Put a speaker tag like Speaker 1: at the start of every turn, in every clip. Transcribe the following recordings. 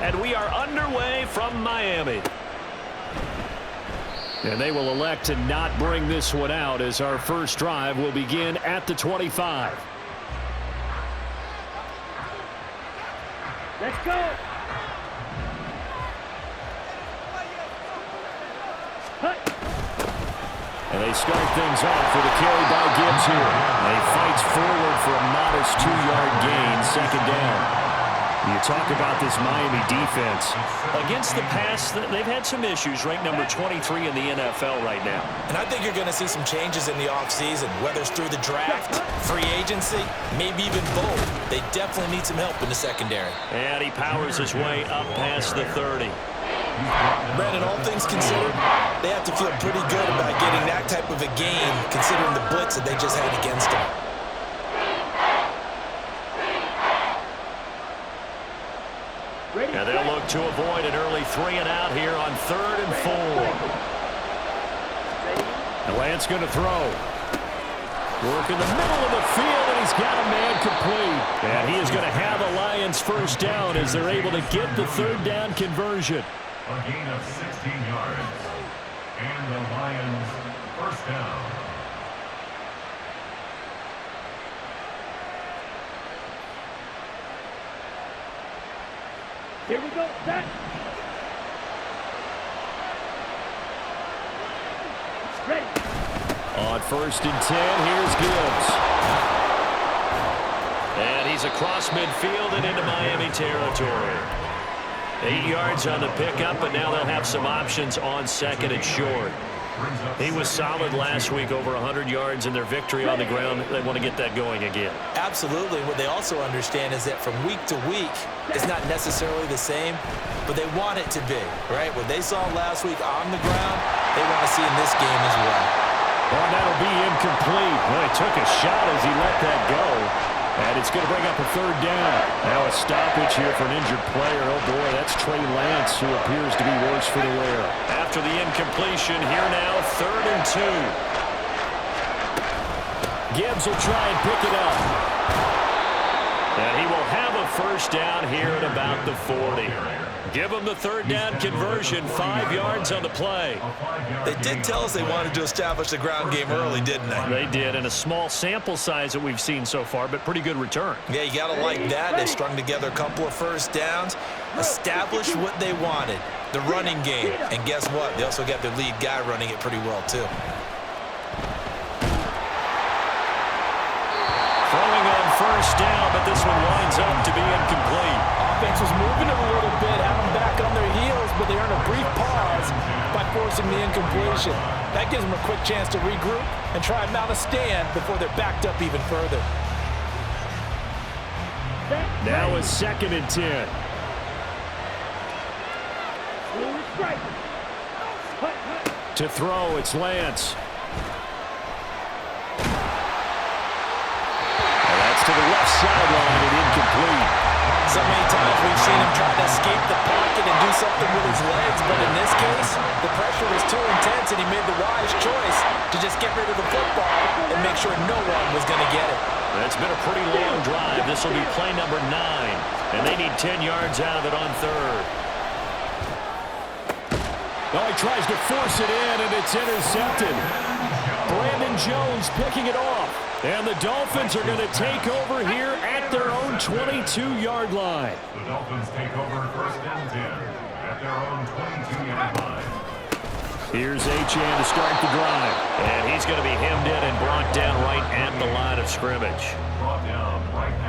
Speaker 1: And we are underway from Miami. And they will elect to not bring this one out as our first drive will begin at the 25.
Speaker 2: Let's go.
Speaker 1: And they start things off with a carry by Gibbs here. And he fights forward for a modest 2-yard gain, second down. You talk about this Miami defense. Against the pass, they've had some issues, ranked number 23 in the NFL right now.
Speaker 3: And I think you're going to see some changes in the offseason, whether it's through the draft, free agency, maybe even both. They definitely need some help in the secondary.
Speaker 1: And he powers his way up past the 30.
Speaker 3: Brandon, all things considered, they have to feel pretty good about getting that type of a game, considering the blitz that they just had against them.
Speaker 1: And they'll look to avoid an early 3-and-out here on 3rd and 4. And Lance going to throw. Work in the middle of the field, and he's got a man complete. And he is going to have a Lions first down as they're able to get the 3rd down conversion.
Speaker 4: A gain of 16 yards. And the Lions first down.
Speaker 2: Here we go. Set. Ready.
Speaker 1: On 1st and 10, here's Gibbs. And he's across midfield and into Miami territory. 8 yards on the pickup, and now they'll have some options on 2nd and short. He was solid last week, over 100 yards in their victory on the ground. They want to get that going again.
Speaker 3: Absolutely. What they also understand is that from week to week, it's not necessarily the same, but they want it to be, right? What they saw last week on the ground, they want to see in this game as well.
Speaker 1: Oh, that'll be incomplete. Well, he took a shot as he let that go. And it's going to bring up a 3rd down. Now a stoppage here for an injured player. Oh, boy, that's Trey Lance, who appears to be worse for the wear. After the incompletion, here now, 3rd and 2. Gibbs will try and pick it up. And he will have a first down here at about the 40. Give him the 3rd down conversion, 5 yards on the play.
Speaker 3: They did tell us they wanted to establish the ground game early, didn't they?
Speaker 1: They did, and a small sample size that we've seen so far, but pretty good return.
Speaker 3: Yeah, you got to like that. They strung together a couple of first downs, established what they wanted, the running game. And guess what? They also got their lead guy running it pretty well, too.
Speaker 1: Throwing on first down, but this one winds up to be incomplete.
Speaker 5: Offense was moving a little bit, had them back on their heels, but they earned a brief pause by forcing the incompletion. That gives them a quick chance to regroup and try and mount a stand before they're backed up even further.
Speaker 1: Now it's 2nd and 10. To throw, it's Lance. That's to the left sideline and incomplete.
Speaker 3: So many times we've seen him try to escape the pocket and do something with his legs, but in this case, the pressure was too intense and he made the wise choice to just get rid of the football and make sure no one was going to get it.
Speaker 1: It's been a pretty long drive. This will be play number 9, and they need 10 yards out of it on 3rd. Oh, he tries to force it in, and it's intercepted. Brandon Jones picking it off. And the Dolphins are going to take over here at their own 22-yard line.
Speaker 4: The Dolphins take over 1st and 10 at their own 22-yard line.
Speaker 1: Here's Achane to start the drive. And he's going to be hemmed in and brought down right at the line of scrimmage.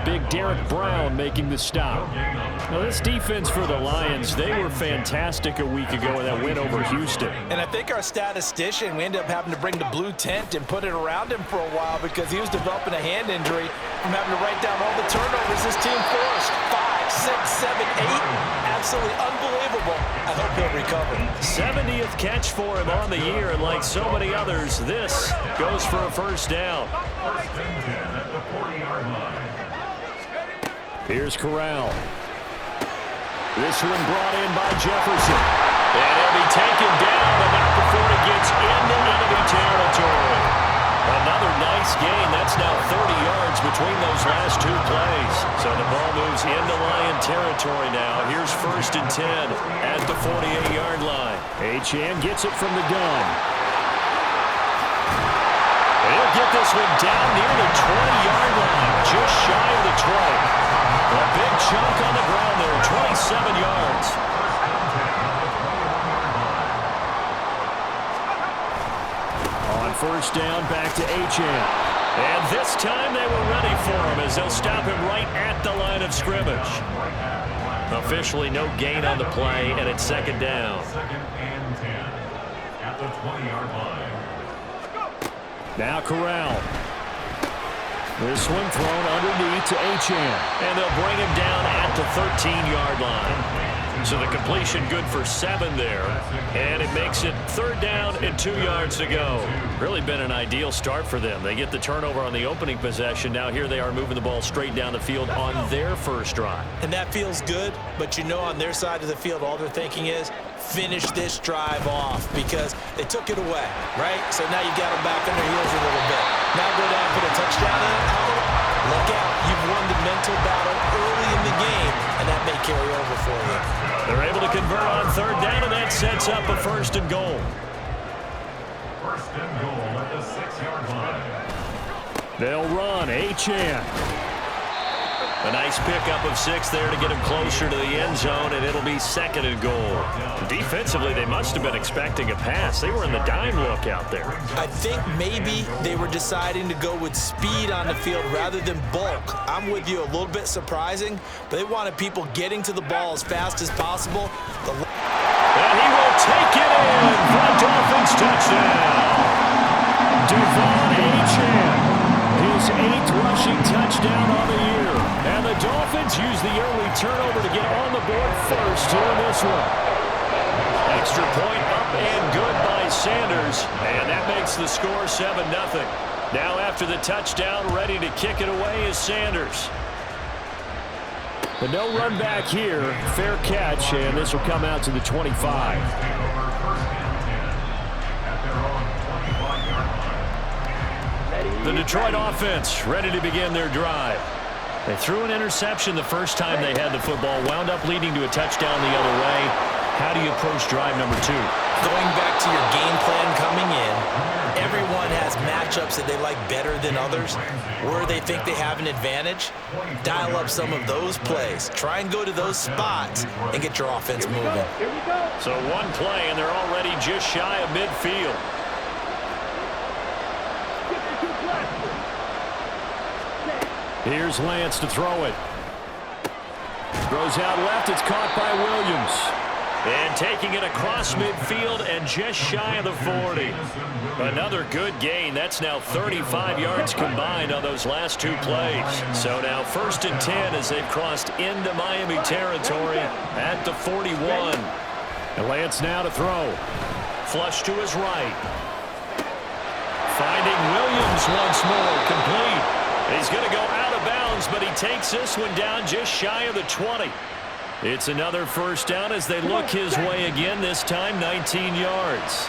Speaker 1: Big Derek Brown making the stop. Now, this defense for the Lions, they were fantastic a week ago in that win over Houston.
Speaker 5: And I think our statistician, we ended up having to bring the blue tent and put it around him for a while because he was developing a hand injury from having to write down all the turnovers this team forced. 5, 6, 7, 8. Absolutely unbelievable. I hope he'll recover.
Speaker 1: 70th catch for him on the year, and like so many others, this goes for a first down.
Speaker 4: 1st and 10 at the 40-yard line.
Speaker 1: Here's Corral. This one brought in by Jefferson. And he'll be taken down, but not before he gets into enemy territory. Another nice gain. That's now 30 yards between those last two plays. So the ball moves into Lion territory now. Here's 1st and 10 at the 48-yard line. Achane gets it from the gun. He'll get this one down near the 20-yard line, just shy of the 20. A big chunk on the ground there, 27 yards. On 1st down, back to Achane. And this time they were ready for him as they'll stop him right at the line of scrimmage. Officially no gain on the play, and it's 2nd down.
Speaker 4: 2nd and 10 at the 20-yard line.
Speaker 1: Now Corral. This one thrown underneath to Achane. And they'll bring him down at the 13-yard line. So the completion good for 7 there. And it makes it 3rd down and 2 yards to go. Really been an ideal start for them. They get the turnover on the opening possession. Now here they are moving the ball straight down the field on their first drive.
Speaker 5: And that feels good, but you know on their side of the field all they're thinking is finish this drive off because they took it away, right? So now you got them back on their heels a little bit. Now go down, put a touchdown in. Look out. You've won the mental battle early in the game, and that may carry over for you.
Speaker 1: They're able to convert on 3rd down, and that sets up a 1st and goal.
Speaker 4: 1st and goal at the 6-yard line.
Speaker 1: They'll run. Achane. A nice pickup of 6 there to get him closer to the end zone, and it'll be 2nd and goal. Defensively, they must have been expecting a pass. They were in the dime look out there.
Speaker 5: I think maybe they were deciding to go with speed on the field rather than bulk. I'm with you, a little bit surprising, but they wanted people getting to the ball as fast as possible.
Speaker 1: And he will take it in for a Dolphins touchdown. Devon Achane, his 8th rushing touchdown on the year. And the Dolphins use the early turnover to get on the board first here in this one. Extra point up and good by Sanders. And that makes the score 7-0. Now after the touchdown, ready to kick it away is Sanders. But no run back here. Fair catch, and this will come out to the 25. The Detroit offense ready to begin their drive. They threw an interception the first time they had the football, wound up leading to a touchdown the other way. How do you approach drive number 2?
Speaker 5: Going back to your game plan coming in, everyone has matchups that they like better than others. Where they think they have an advantage, dial up some of those plays. Try and go to those spots and get your offense moving.
Speaker 1: So one play, and they're already just shy of midfield. Here's Lance to throw it. Throws out left. It's caught by Williams. And taking it across midfield and just shy of the 40. Another good gain. That's now 35 yards combined on those last 2 plays. So now 1st and 10 as they've crossed into Miami territory at the 41. And Lance now to throw. Flush to his right. Finding Williams once more. Complete. He's going to go out of bounds, but he takes this one down just shy of the 20. It's another 1st down as they look his way again, this time 19 yards.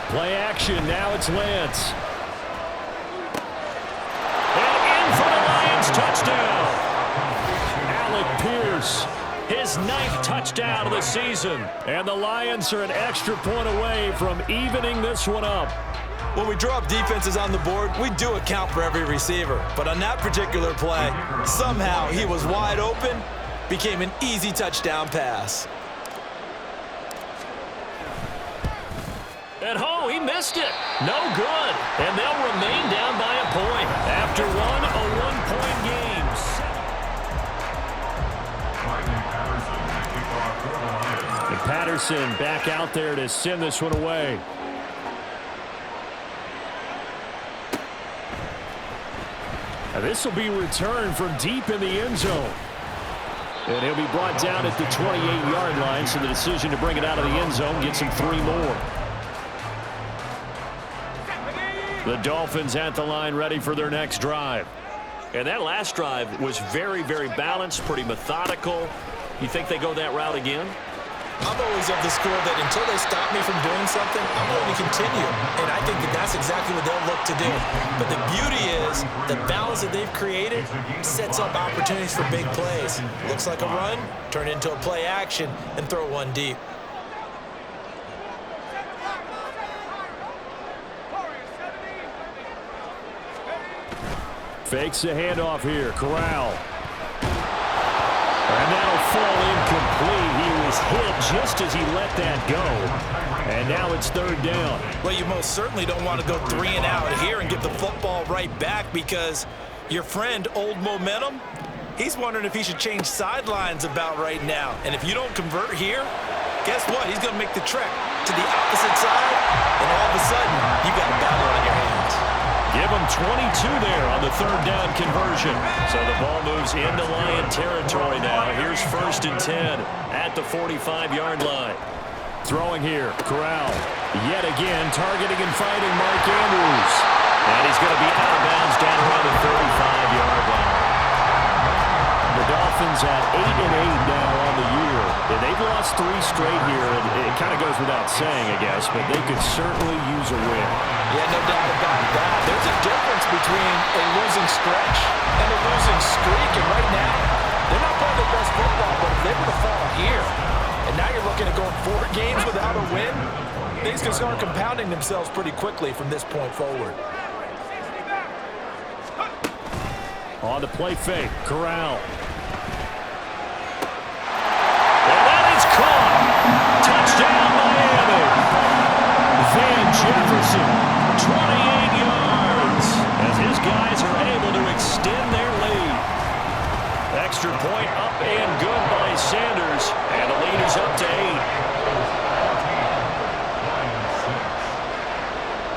Speaker 1: Play action, now it's Lance. And in for the Lions touchdown. Alec Pierce, his 9th touchdown of the season. And the Lions are an extra point away from evening this one up.
Speaker 5: When we draw up defenses on the board, we do account for every receiver. But on that particular play, somehow he was wide open, became an easy touchdown pass.
Speaker 1: And he missed it. No good. And they'll remain down by a point. After a 1-point game. And Patterson back out there to send this one away. And this will be returned from deep in the end zone. And he'll be brought down at the 28-yard line, so the decision to bring it out of the end zone gets him 3 more. The Dolphins at the line ready for their next drive. And that last drive was very, very balanced, pretty methodical. You think they go that route again?
Speaker 5: I'm always of the school that until they stop me from doing something, I'm going to continue. And I think that that's exactly what they'll look to do. But the beauty is the balance that they've created sets up opportunities for big plays. Looks like a run, turn it into a play action, and throw one deep.
Speaker 1: Fakes the handoff here. Corral. And that'll fall incomplete. He was hit just as he let that go. And now it's third down.
Speaker 5: Well, you most certainly don't want to go 3 and out here and give the football right back because your friend, Old Momentum, he's wondering if he should change sidelines about right now. And if you don't convert here, guess what? He's going to make the trek to the opposite side, and all of a sudden, you've got a battle on your hands.
Speaker 1: Give him 22 there on the third down conversion. So the ball moves into Lion territory now. Here's 1st and 10 at the 45-yard line. Throwing here, Corral. Yet again, targeting and fighting Mark Andrews. And he's going to be out of bounds down around the 35-yard line. The Dolphins at 8-8 now on the year. And they've lost 3 straight here. And it kind of goes without saying, I guess, but they could certainly use a win.
Speaker 5: Yeah, no doubt about that. There's a difference between a losing stretch and a losing streak. And right now, they're not playing their best football, but if they were to fall here, and now you're looking at going 4 games without a win, things can start compounding themselves pretty quickly from this point forward.
Speaker 1: On the play fake, Corral. And that is caught. Touchdown, Miami. Van Jefferson, 28 yards, as his guys are able to extend their lead. Extra point up and good by Sanders, and the lead is up to 8.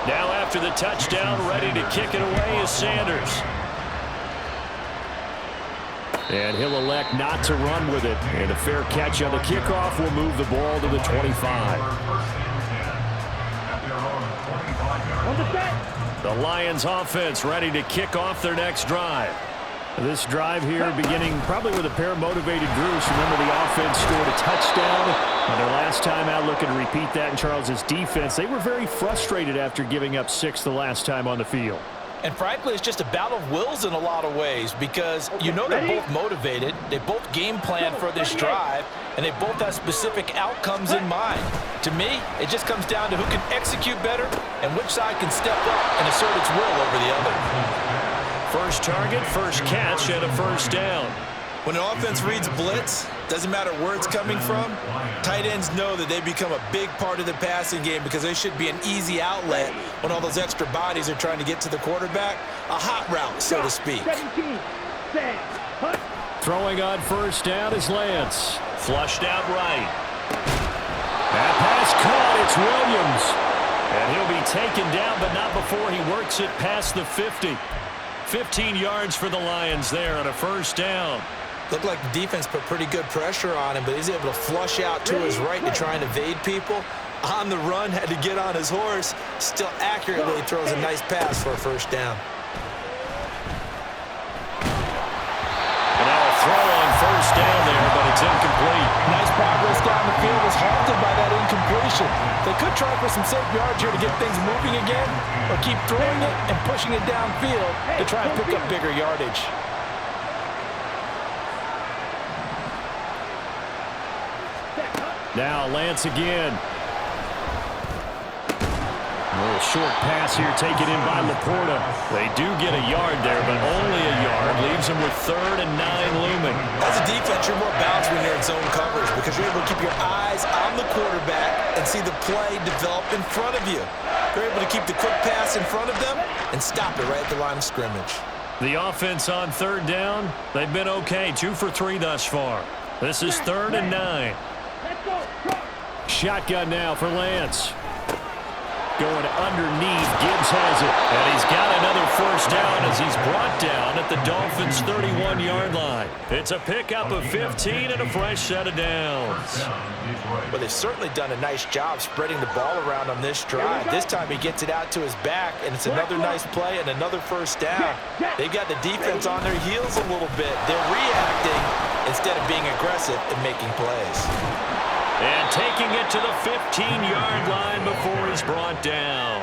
Speaker 1: Now after the touchdown, ready to kick it away is Sanders. And he'll elect not to run with it. And a fair catch on the kickoff will move the ball to the 25. The Lions offense ready to kick off their next drive. This drive here beginning probably with a pair of motivated groups. Remember, the offense scored a touchdown on their last time out, looking to repeat that in Charles's defense. They were very frustrated after giving up 6 the last time on the field.
Speaker 5: And frankly, it's just a battle of wills in a lot of ways because you know they're both motivated, they both game plan for this drive, and they both have specific outcomes in mind. To me, it just comes down to who can execute better and which side can step up and assert its will over the other.
Speaker 1: First target, first catch, and a first down.
Speaker 5: When an offense reads blitz, doesn't matter where it's coming from, tight ends know that they become a big part of the passing game because they should be an easy outlet when all those extra bodies are trying to get to the quarterback. A hot route, so to speak.
Speaker 2: 17, set, hunt.
Speaker 1: Throwing on first down is Lance. Flushed out right. That pass caught. It's Williams. And he'll be taken down, but not before he works it past the 50. 15 yards for the Lions there on a first down.
Speaker 5: Looked like the defense put pretty good pressure on him, but he's able to flush out to his right to try and evade people. On the run, had to get on his horse. Still accurately throws a nice pass for a first down.
Speaker 1: And now a throw on first down there, but it's incomplete.
Speaker 5: Nice progress down the field was halted by that incompletion. They could try for some safe yards here to get things moving again, or keep throwing it and pushing it downfield to try and pick up bigger yardage.
Speaker 1: Now Lance again. A little short pass here taken in by Laporta. They do get a yard there, but only a yard. Leaves them with 3rd and 9 looming.
Speaker 5: As a defense, you're more balanced when you're in zone coverage because you're able to keep your eyes on the quarterback and see the play develop in front of you. You're able to keep the quick pass in front of them and stop it right at the line of scrimmage.
Speaker 1: The offense on 3rd down, they've been okay. 2 for 3 thus far. This is 3rd and 9. Shotgun now for Lance. Going underneath, Gibbs has it. And he's got another first down as he's brought down at the Dolphins' 31-yard line. It's a pickup of 15 and a fresh set of downs.
Speaker 5: Well, they've certainly done a nice job spreading the ball around on this drive. This time he gets it out to his back, and it's another nice play and another first down. They've got the defense on their heels a little bit. They're reacting instead of being aggressive and making plays.
Speaker 1: And taking it to the 15-yard line before he's brought down.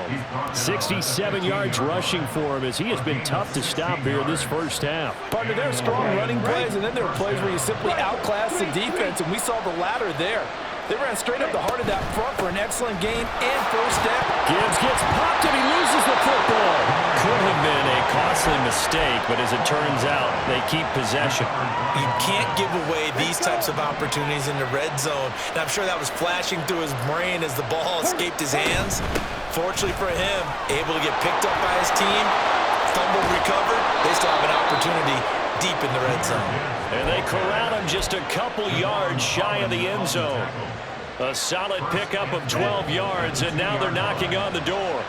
Speaker 1: 67 yards rushing for him as he has been tough to stop here this first half.
Speaker 5: Partner, there are strong running plays, and then there are plays where you simply outclass the defense, and we saw the latter there. They ran straight up the heart of that front for an excellent gain and first down.
Speaker 1: Gibbs gets popped and he loses the football. Could have been a costly mistake, but as it turns out, they keep possession.
Speaker 5: You can't give away these types of opportunities in the red zone. And I'm sure that was flashing through his brain as the ball escaped his hands. Fortunately for him, able to get picked up by his team, fumble recovered. They still have an opportunity deep in the red zone.
Speaker 1: And they corral him just a couple yards shy of the end zone. A solid pickup of 12 yards, and now they're knocking on the door.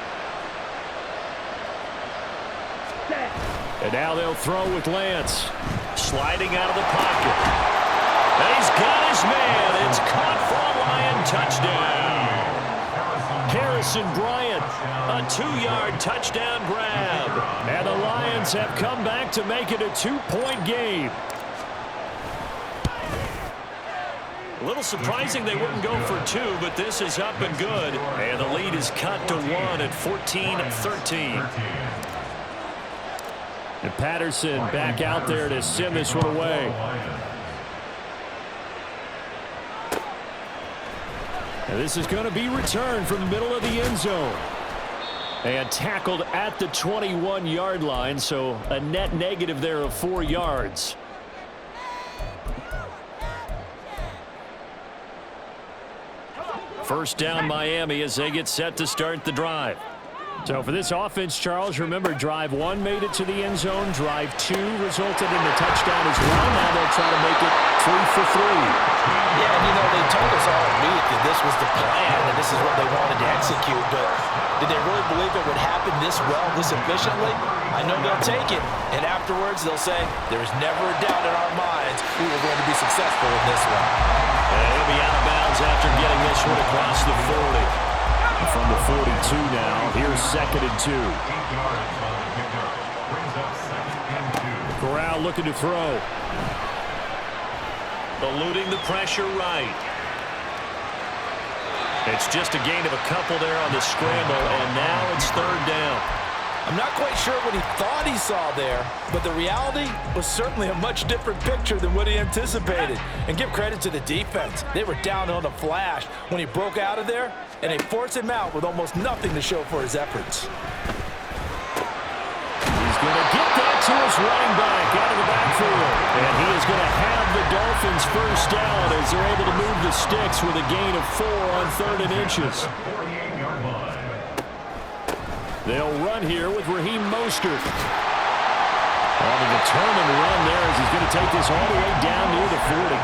Speaker 1: And now they'll throw with Lance. Sliding out of the pocket. And he's got his man. It's caught for a Lion touchdown. Harrison Bryant, a 2-yard touchdown grab. And the Lions have come back to make it a 2-point game. A little surprising they wouldn't go for 2, but this is up and good. And the lead is cut to 1 at 14-13. And Patterson back out there to send this one away. And this is going to be returned from the middle of the end zone. And tackled at the 21-yard line, so a net negative there of 4 yards. First down Miami as they get set to start the drive. So for this offense, Charles, remember drive 1 made it to the end zone. Drive 2 resulted in the touchdown as well. Now they'll try to make it 3 for 3.
Speaker 5: Yeah, and they told us all week that this was the plan and this is what they wanted to execute, but did they really believe it would happen this well, this efficiently? I know they'll take it, and afterwards they'll say, there is never a doubt in our minds we were going to be successful in this one.
Speaker 1: And he'll be out of bounds after getting this one across the 40. From the 42 now, here's 2nd and 2. Corral looking to throw. Eluding the pressure right. It's just a gain of a couple there on the scramble, and now it's 3rd down.
Speaker 5: I'm not quite sure what he thought he saw there, but the reality was certainly a much different picture than what he anticipated. And give credit to the defense. They were down on the flash when he broke out of there, and they forced him out with almost nothing to show for his efforts.
Speaker 1: He's going to get that to his running back out of the backfield. And he is going to have the Dolphins first down as they're able to move the sticks with a gain of 4 on 3rd and inches. They'll run here with Raheem Mostert. On a determined run there as he's going to take this all the way down near the 40.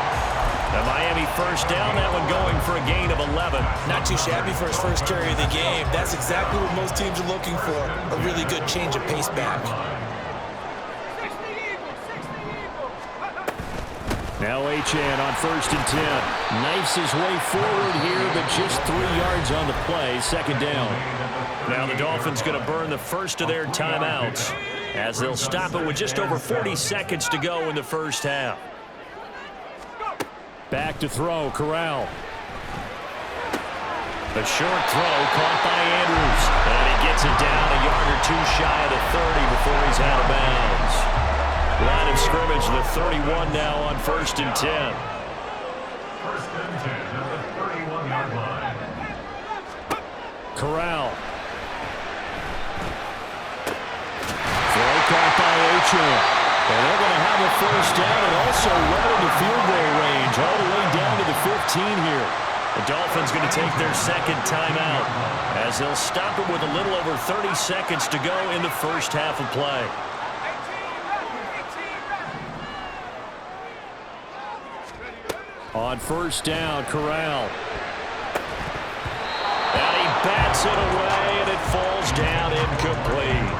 Speaker 1: The Miami first down, that one going for a gain of 11.
Speaker 5: Not too shabby for his first carry of the game. That's exactly what most teams are looking for, a really good change of pace back.
Speaker 1: Now Achane on 1st and 10. Knifes his way forward here, but just 3 yards on the play. 2nd down. Now the Dolphins going to burn the first of their timeouts as they'll stop it with just over 40 seconds to go in the first half. Back to throw, Corral. A short throw caught by Andrews. And he gets it down a yard or 2 shy of the 30 before he's out of bounds. Line of scrimmage, the 31 now on 1st and 10.
Speaker 4: 1st and 10 at the 31-yard line.
Speaker 1: Corral. Throw caught by Achane. And they're going to have a first down and also right into field goal range all the way down to the 15 here. The Dolphins going to take their 2nd timeout as they'll stop it with a little over 30 seconds to go in the first half of play. On 1st down, Corral. And he bats it away, and it falls down incomplete.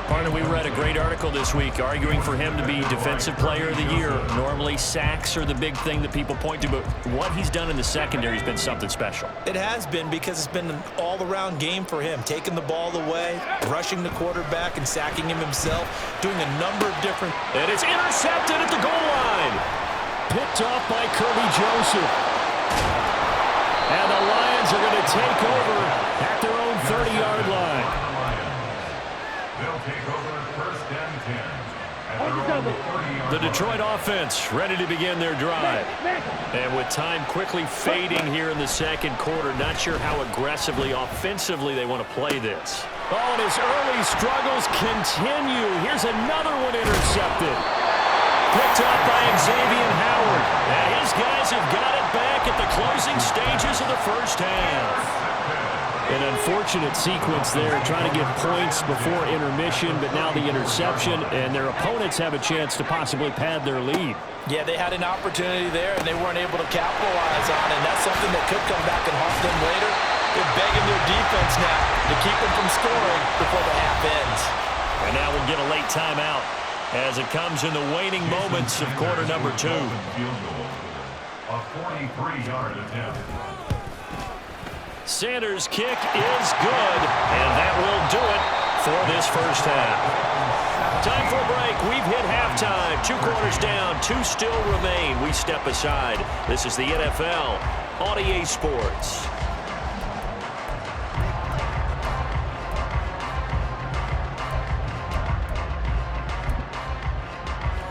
Speaker 1: Partner, we read a great article this week arguing for him to be Defensive Player of the Year. Normally, sacks are the big thing that people point to, but what he's done in the secondary has been something special.
Speaker 5: It has been because it's been an all-around game for him, taking the ball away, rushing the quarterback, and sacking him himself, doing a number of different...
Speaker 1: And it's intercepted at the goal line. Picked off by Kirby Joseph. Lions are going to take over at their own 30-yard line.
Speaker 4: They'll take over first and 10. At their own 30-yard
Speaker 1: The Detroit offense ready to begin their drive. And with time quickly fading here in the second quarter, not sure how aggressively, offensively they want to play this. Oh, and his early struggles continue. Here's another one intercepted. Picked up by Xavier Howard. And his guys have got it back at the closing stages of the first half. An unfortunate sequence there, trying to get points before intermission, but now the interception, and their opponents have a chance to possibly pad their lead.
Speaker 5: Yeah, they had an opportunity there, and they weren't able to capitalize on it, and that's something that could come back and haunt them later. They're begging their defense now to keep them from scoring before the half ends.
Speaker 1: And now we'll get a late timeout as it comes in the waning moments of quarter number 2.
Speaker 4: field goal. A 43-yard attempt.
Speaker 1: Sanders' kick is good, and that will do it for this first half. Time for a break. We've hit halftime. 2 quarters down, 2 still remain. We step aside. This is the NFL on EA Sports.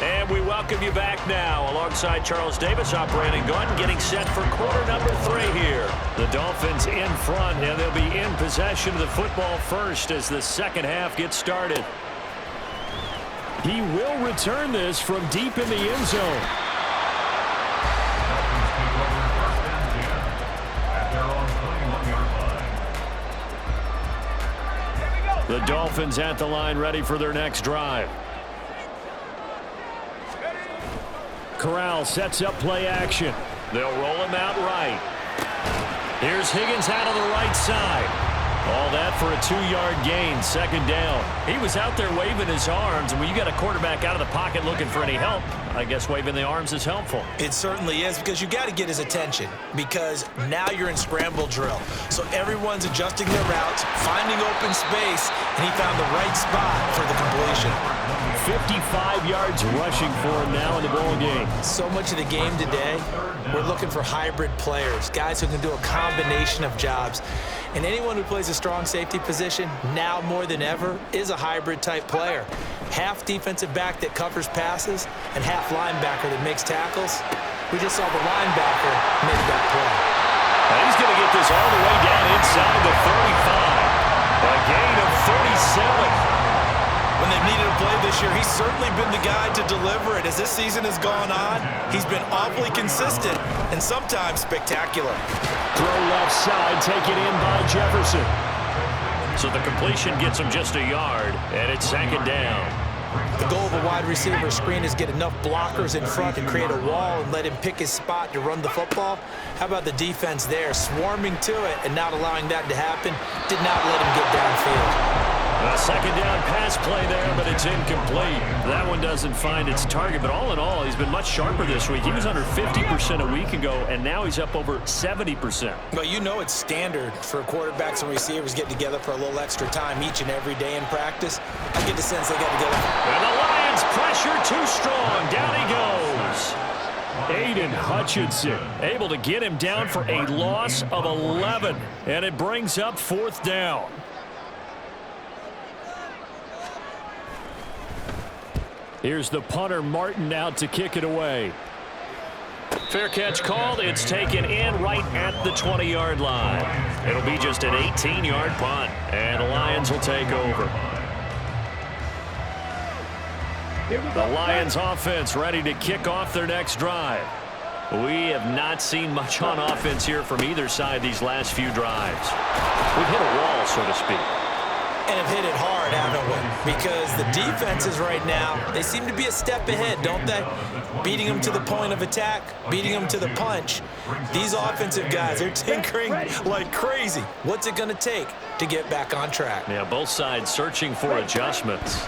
Speaker 1: And we welcome you back now alongside Charles Davis, operating gun, getting set for quarter number 3 here. The Dolphins in front, and they'll be in possession of the football first as the second half gets started. He will return this from deep in the end zone. The Dolphins at the line, ready for their next drive. Corral sets up play action. They'll roll him out right. Here's Higgins out on the right side. All that for a 2-yard gain, second down. He was out there waving his arms, and when you got a quarterback out of the pocket looking for any help, I guess waving the arms is helpful.
Speaker 5: It certainly is, because you got to get his attention, because now you're in scramble drill. So everyone's adjusting their routes, finding open space, and he found the right spot for the completion.
Speaker 1: 55 yards rushing for him now in the ball game.
Speaker 5: So much of the game today, we're looking for hybrid players, guys who can do a combination of jobs. And anyone who plays a strong safety position, now more than ever, is a hybrid type player. Half defensive back that covers passes, and half linebacker that makes tackles. We just saw the linebacker make that play.
Speaker 1: And he's going to get this all the way down inside the 35. A gain of 37.
Speaker 5: When they've needed a play this year, he's certainly been the guy to deliver it. As this season has gone on, he's been awfully consistent and sometimes spectacular.
Speaker 1: Throw left side, taken in by Jefferson. So the completion gets him just a yard, and it's second down.
Speaker 5: The goal of a wide receiver screen is get enough blockers in front to create a wall and let him pick his spot to run the football. How about the defense there, swarming to it and not allowing that to happen? Did not let him get downfield.
Speaker 1: A second down pass play there, but it's incomplete. That one doesn't find its target, but all in all, he's been much sharper this week. He was under 50% a week ago, and now he's up over 70%.
Speaker 5: Well, you know it's standard for quarterbacks and receivers getting together for a little extra time each and every day in practice. I get the sense they got together.
Speaker 1: And the Lions pressure too strong. Down he goes. Aiden Hutchinson able to get him down for a loss of 11, and it brings up fourth down. Here's the punter, Martin, out to kick it away. Fair catch called. It's taken in right at the 20-yard line. It'll be just an 18-yard punt, and the Lions will take over. The Lions offense ready to kick off their next drive. We have not seen much on offense here from either side these last few drives. We've hit a wall, so to speak.
Speaker 5: And have hit it hard, haven't we? Because the defenses right now, they seem to be a step ahead, don't they? Beating them to the point of attack, beating them to the punch. These offensive guys, they're tinkering like crazy. What's it going to take to get back on track?
Speaker 1: Yeah, both sides searching for adjustments.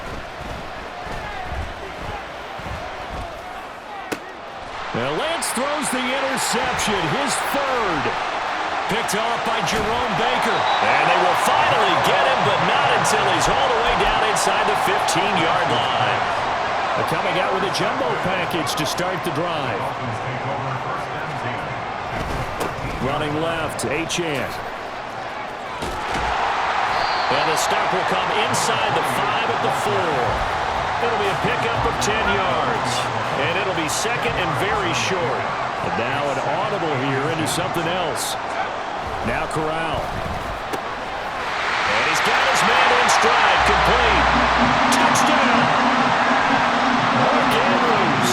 Speaker 1: Now Lance throws the interception, his third. Picked off by Jerome Baker. And they will finally get him, but not until he's all the way down inside the 15-yard line. They're coming out with a jumbo package to start the drive. Running left, Achane. And the stop will come inside the 5 at the 4. It'll be a pickup of 10 yards. And it'll be second and very short. And now an audible here into something else. Now Corral. And he's got his man in stride, complete. Touchdown! Mark Andrews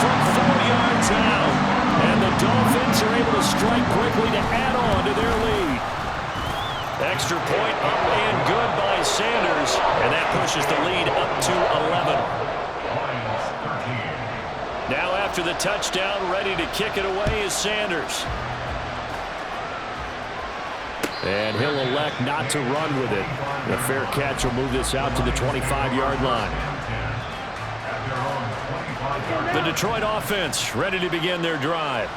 Speaker 1: from 4 yards out. And the Dolphins are able to strike quickly to add on to their lead. Extra point up and good by Sanders. And that pushes the lead up to 11. Now after the touchdown, ready to kick it away is Sanders. And he'll elect not to run with it. The fair catch will move this out to the 25-yard line. The Detroit offense ready to begin their drive.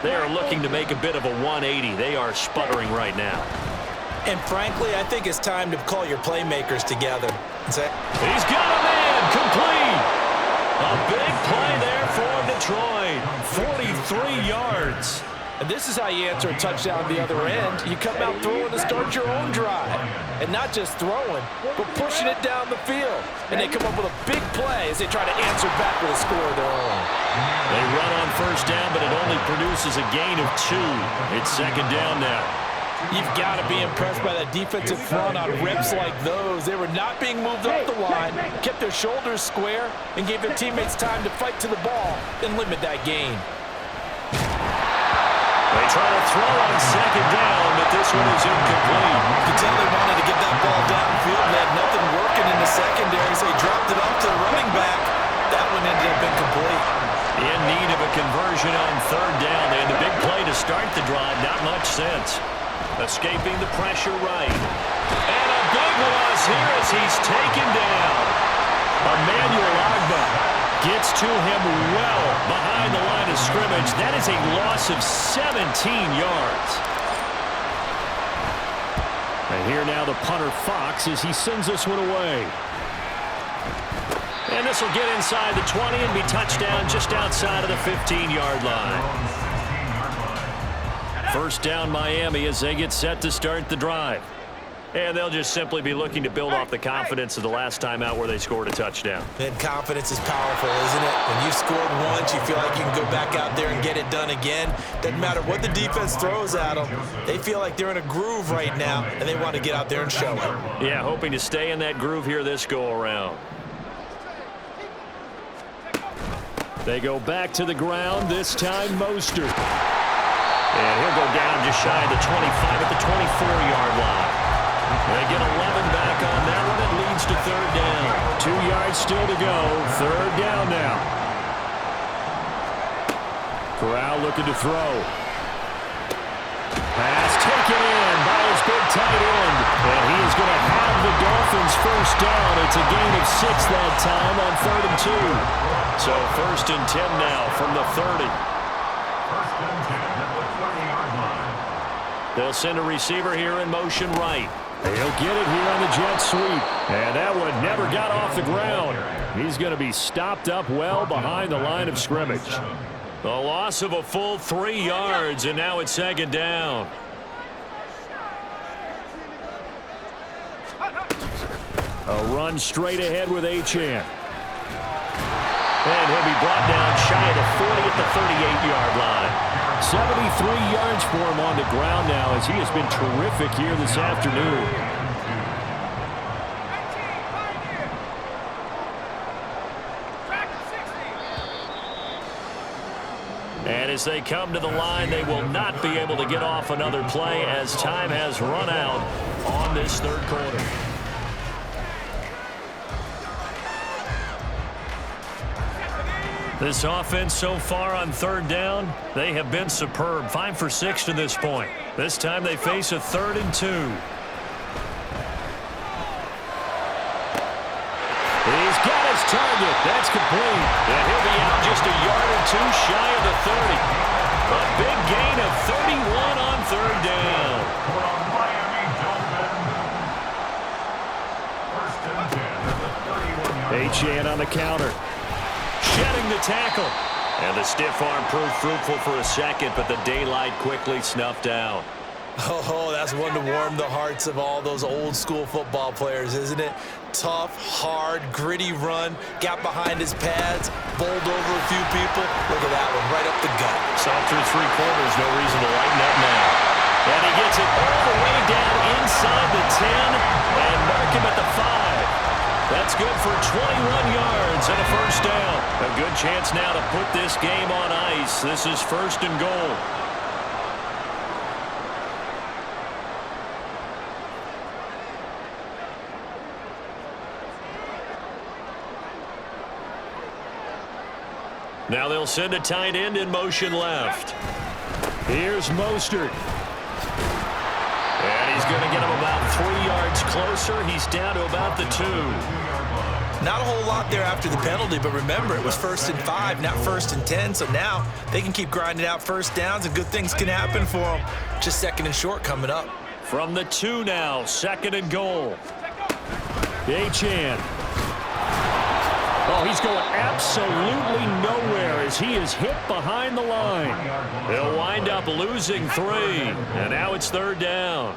Speaker 1: They are looking to make a bit of a 180. They are sputtering right now.
Speaker 5: And frankly, I think it's time to call your playmakers together.
Speaker 1: He's got a man, complete. A big play there for Detroit. 43 yards.
Speaker 5: And this is how you answer a touchdown the other end. You come out throwing to start your own drive. And not just throwing, but pushing it down the field. And they come up with a big play as they try to answer back with a score of their own.
Speaker 1: They run on first down, but it only produces a gain of 2. It's second down now.
Speaker 5: You've got to be impressed by that defensive front on reps like those. They were not being moved up the line, kept their shoulders square, and gave their teammates time to fight to the ball and limit that gain.
Speaker 1: They try to throw on second down, but this one is incomplete.
Speaker 5: You could tell they wanted to get that ball downfield. They had nothing working in the secondary, so they dropped it off to the running back. That one ended up incomplete.
Speaker 1: In need of a conversion on third down. They had the big play to start the drive. Not much sense. Escaping the pressure right. And a big loss here as he's taken down. Emmanuel Ogbah gets to him well behind the line of scrimmage. That is a loss of 17 yards. And here now the punter Fox as he sends this one away. And this will get inside the 20 and be touchdown just outside of the 15-yard line. First down Miami as they get set to start the drive. And they'll just simply be looking to build off the confidence of the last time out where they scored a touchdown.
Speaker 5: And confidence is powerful, isn't it? When you've scored once, you feel like you can go back out there and get it done again. Doesn't matter what the defense throws at them. They feel like they're in a groove right now, and they want to get out there and show it.
Speaker 1: Yeah, hoping to stay in that groove here this go-around. They go back to the ground, this time Mostert. And he'll go down just shy of the 25 at the 24-yard line. They get 11 back on that one. It leads to third down. 2 yards still to go. Third down now. Corral looking to throw. Pass taken in by his big tight end. And he is going to have the Dolphins first down. It's a gain of 6 that time on 3rd and 2. So 1st and 10 now from the 30. They'll send a receiver here in motion right. He'll get it here on the jet sweep. And that one never got off the ground. He's going to be stopped up well behind the line of scrimmage. A loss of a full 3 yards, and now it's second down. A run straight ahead with Achane. And he'll be brought down shy of the 40 at the 38-yard line. 73 yards for him on the ground now as he has been terrific here this afternoon. And as they come to the line, they will not be able to get off another play as time has run out on this third quarter. This offense so far on third down, they have been superb. 5 for 6 to this point. This time they face a 3rd and 2. He's got his target. That's complete. And he'll be out just a yard or 2 shy of the 30. A big gain of 31 on third down. Achane on the counter. Shedding the tackle. And the stiff arm proved fruitful for a second, but the daylight quickly snuffed out.
Speaker 5: Oh, that's one to warm the hearts of all those old school football players, isn't it? Tough, hard, gritty run, got behind his pads, bowled over a few people. Look at that one, right up the gut.
Speaker 1: Saw through three quarters, no reason to lighten up now. And he gets it all the way down inside the 10 and mark him at the 5. That's good for 21 yards and a first down. A good chance now to put this game on ice. This is 1st and goal. Now they'll send a tight end in motion left. Here's Mostert. And he's going to get him about 3 yards closer. He's down to about the 2.
Speaker 5: Not a whole lot there after the penalty, but remember, it was 1st and 5, not 1st and 10, so now they can keep grinding out first downs and good things can happen for them. Just 2nd and short coming up.
Speaker 1: From the 2 now, 2nd and goal. Achane. Oh, he's going absolutely nowhere as he is hit behind the line. He'll wind up losing 3, and now it's 3rd down.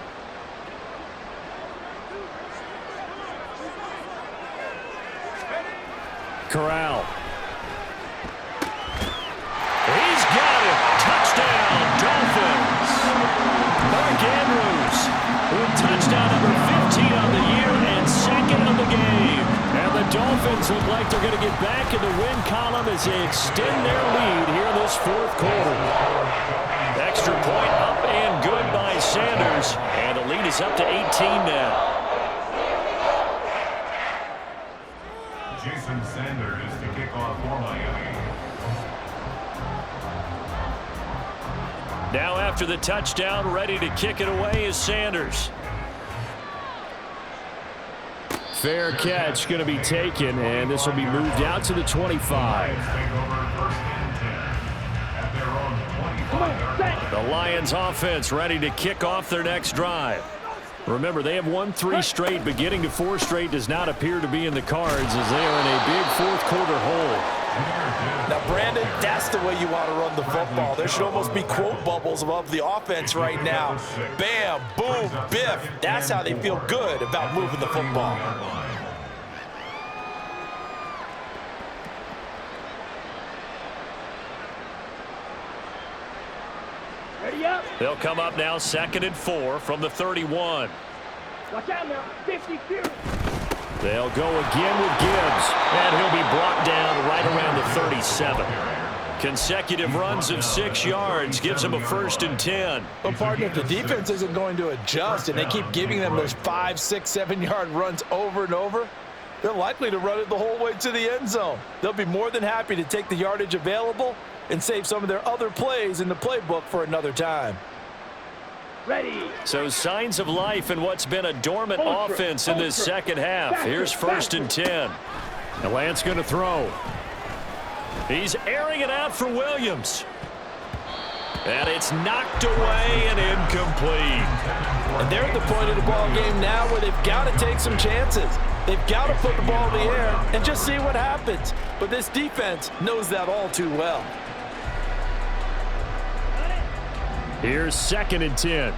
Speaker 1: Corral. He's got it. Touchdown, Dolphins. Mark Andrews with touchdown number 15 on the year and 2nd of the game. And the Dolphins look like they're going to get back in the win column as they extend their lead here in this 4th quarter. Extra point up and good by Sanders. And the lead is up to 18 now.
Speaker 4: Jason Sanders to kick off for Miami.
Speaker 1: Now after the touchdown, ready to kick it away is Sanders. Fair catch going to be taken, and this will be moved out to the 25. The Lions offense ready to kick off their next drive. Remember, they have won 3 straight, but getting to 4 straight does not appear to be in the cards as they are in a big 4th quarter hole.
Speaker 5: Now, Brandon, that's the way you want to run the football. There should almost be quote bubbles above the offense right now. Bam, boom, biff. That's how they feel good about moving the football.
Speaker 2: Ready up.
Speaker 1: They'll come up now 2nd and 4 from the 31.
Speaker 2: Watch out now. 52.
Speaker 1: They'll go again with Gibbs, and he'll be brought down right around the 37. Consecutive runs of 6 yards gives him a 1st and 10.
Speaker 5: Well, partner, if the defense isn't going to adjust and they keep giving them those 5, 6, 7-yard runs over and over, they're likely to run it the whole way to the end zone. They'll be more than happy to take the yardage available and save some of their other plays in the playbook for another time.
Speaker 2: Ready.
Speaker 1: So signs of life in what's been a dormant offense in this 2nd half. Here's 1st and 10. And Lance going to throw. He's airing it out for Williams. And it's knocked away and incomplete.
Speaker 5: And they're at the point of the ball game now where they've got to take some chances. They've got to put the ball in the air and just see what happens. But this defense knows that all too well.
Speaker 1: Here's 2nd and 10.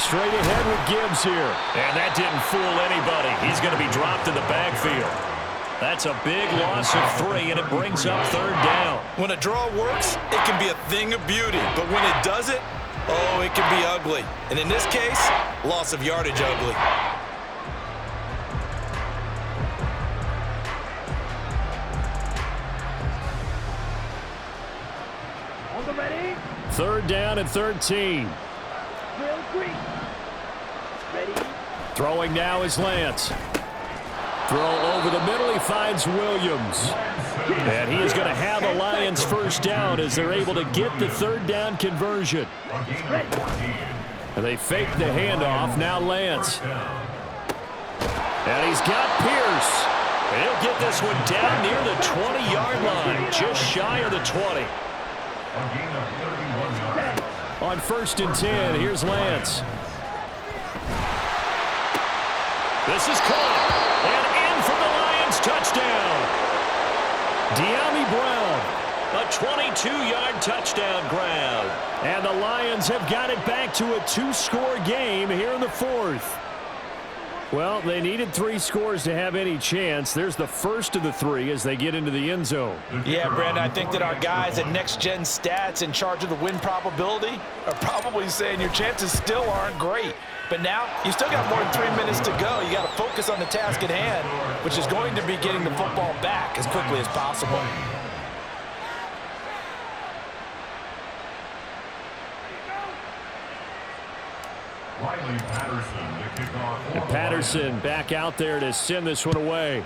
Speaker 1: Straight ahead with Gibbs here. And that didn't fool anybody. He's going to be dropped in the backfield. That's a big loss of 3, and it brings up 3rd down.
Speaker 5: When a draw works, it can be a thing of beauty. But when it doesn't, oh, it can be ugly. And in this case, loss of yardage ugly.
Speaker 2: On the ready.
Speaker 1: 3rd down and 13.
Speaker 2: Drill 3. Ready.
Speaker 1: Throwing now is Lance. Throw over the middle. He finds Williams. And he is going to have a Lions 1st down as they're able to get the 3rd down conversion. And they fake the handoff. Now Lance. And he's got Pierce. And he'll get this one down near the 20-yard line, just shy of the 20. On 1st and 10, here's Lance. This is caught. And in for the Lions touchdown. De'Ami Brown, a 22-yard touchdown grab. And the Lions have got it back to a two-score game here in the fourth. Well, they needed 3 scores to have any chance. There's the first of the 3 as they get into the end zone.
Speaker 5: Yeah, Brandon, I think that our guys at Next Gen Stats in charge of the win probability are probably saying your chances still aren't great. But now, you still got more than 3 minutes to go. You got to focus on the task at hand, which is going to be getting the football back as quickly as possible.
Speaker 1: And Patterson back out there to send this one away.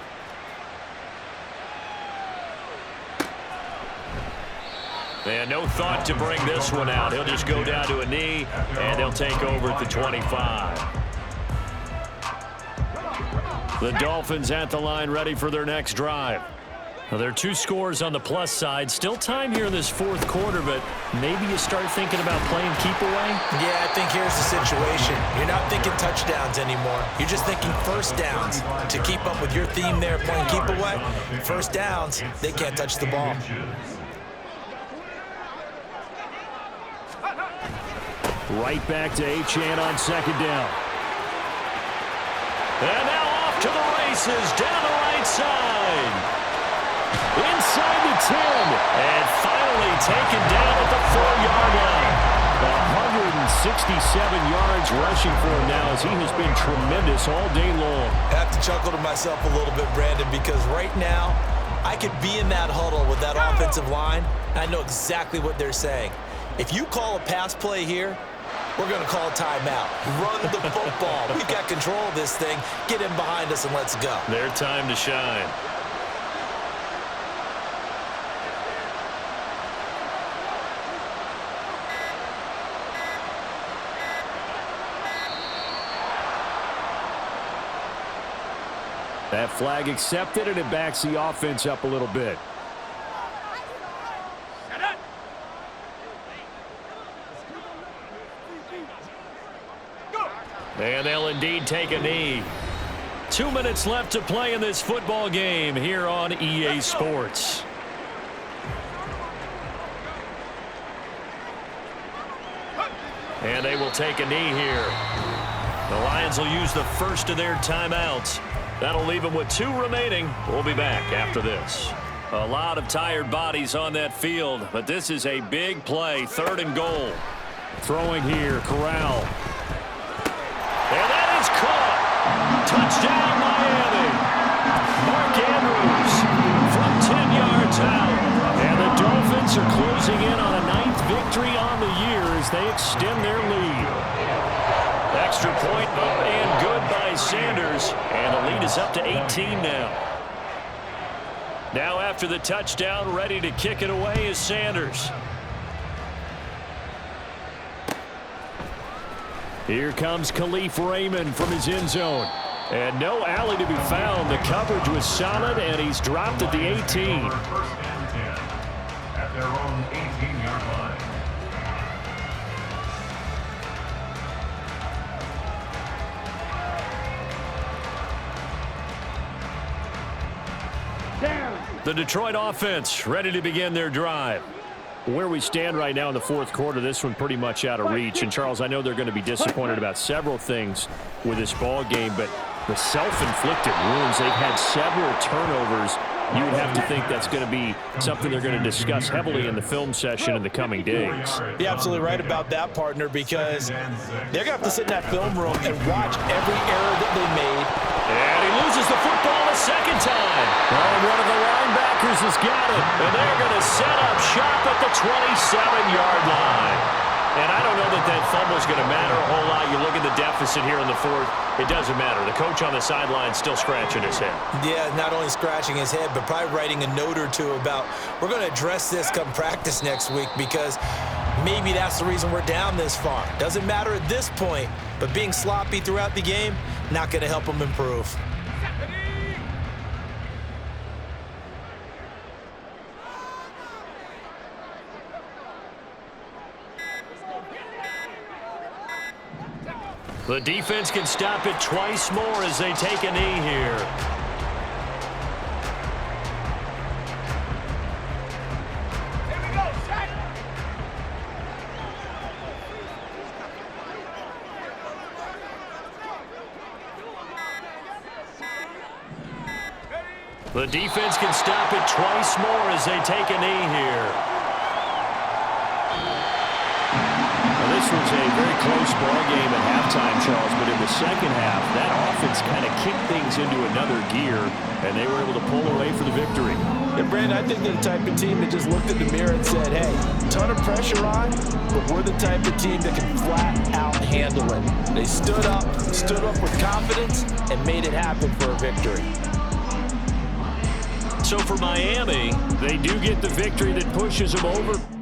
Speaker 1: And no thought to bring this one out. He'll just go down to a knee, and they'll take over at the 25. The Dolphins at the line ready for their next drive. Well, there are 2 scores on the plus side. Still time here in this fourth quarter, but maybe you start thinking about playing keep away?
Speaker 5: Yeah, I think here's the situation. You're not thinking touchdowns anymore. You're just thinking first downs. To keep up with your theme there, playing keep away, first downs, they can't touch the ball.
Speaker 1: Right back to Achane on second down. And now off to the races down the right side. Inside the 10, and finally taken down at the 4-yard line. 167 yards rushing for him now as he has been tremendous all day long.
Speaker 5: I have to chuckle to myself a little bit, Brandon, because right now I could be in that huddle with that offensive line, and I know exactly what they're saying. If you call a pass play here, we're going to call a timeout. Run the football. We've got control of this thing. Get in behind us and let's go.
Speaker 1: Their time to shine. That flag accepted, and it backs the offense up a little bit. And they'll indeed take a knee. 2 minutes left to play in this football game here on EA Sports. And they will take a knee here. The Lions will use the first of their timeouts. That'll leave them with 2 remaining. We'll be back after this. A lot of tired bodies on that field, but this is a big play, 3rd and goal. Throwing here, Corral. And that is caught. Touchdown, Miami. Mark Andrews from 10 yards out. And the Dolphins are closing in on a 9th victory on the year as they extend their lead. Extra point up and good by Sanders. And the lead is up to 18 now. Now after the touchdown, ready to kick it away is Sanders. Here comes Khalif Raymond from his end zone. And no alley to be found. The coverage was solid, and he's dropped at the 18.
Speaker 4: First and 10 at their own 18-yard line.
Speaker 1: The Detroit offense ready to begin their drive. Where we stand right now in the fourth quarter, this one pretty much out of reach. And, Charles, I know they're going to be disappointed about several things with this ball game, but the self-inflicted wounds, they've had several turnovers. You would have to think that's going to be something they're going to discuss heavily in the film session in the coming days.
Speaker 5: You're absolutely right about that, partner, because they're going to have to sit in that film room and watch every error that they made.
Speaker 1: And he loses the football a second time. And one of the linebackers has got it. And they're going to set up shop at the 27-yard line. And I don't know that that fumble's going to matter a whole lot. You look at the deficit here in the fourth, it doesn't matter. The coach on the sideline still scratching his head. Yeah, not only scratching his head, but probably writing a note or two about, we're going to address this come practice next week, because maybe that's the reason we're down this far. Doesn't matter at this point, but being sloppy throughout the game, not going to help them improve. The defense can stop it twice more as they take a knee here. The defense can stop it twice more as they take a knee here. Now, this was a very close ball game at halftime, Charles, but in the second half, that offense kind of kicked things into another gear, and they were able to pull away for the victory.
Speaker 5: And Brandon, I think they're the type of team that just looked in the mirror and said, hey, ton of pressure on, but we're the type of team that can flat out handle it. They stood up with confidence, and made it happen for a victory.
Speaker 1: So for Miami, they do get the victory that pushes them over.